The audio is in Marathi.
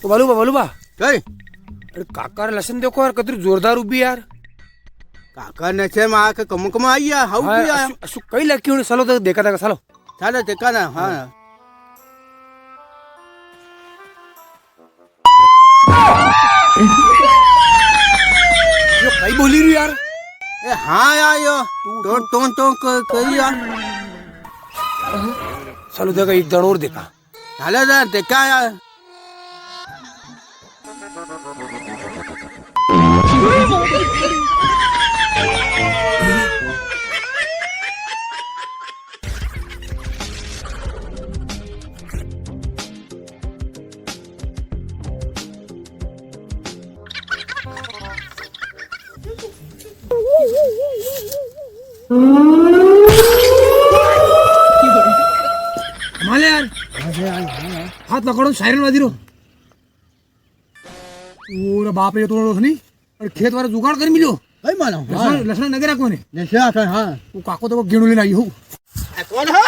ओ बालूबा કઈ अरे काका लसन देखो यार कतरी जोरदार उभी यार કાકા ને છે માં કે કમકમાં આયા હાઉ हाँ, આયા अशु कई लड़की होने सालो तक देखा था सालो ચાલે તે કાના હા यो कई बोली रही यार એ હા આયો તો કઈ યાર सालो देखा एक दड़ और देखा ચાલે તે કાયા हमारे यार हाथ पकड़ो सायरन वादी रो ओरे बाप रे तो नहीं अरे खेत वाला जुगाड़ कर मिलो કઈ માનો लसना नगरा कोने ને છે આ હા वो काको तो गेणू लेने आई हो કોણ હા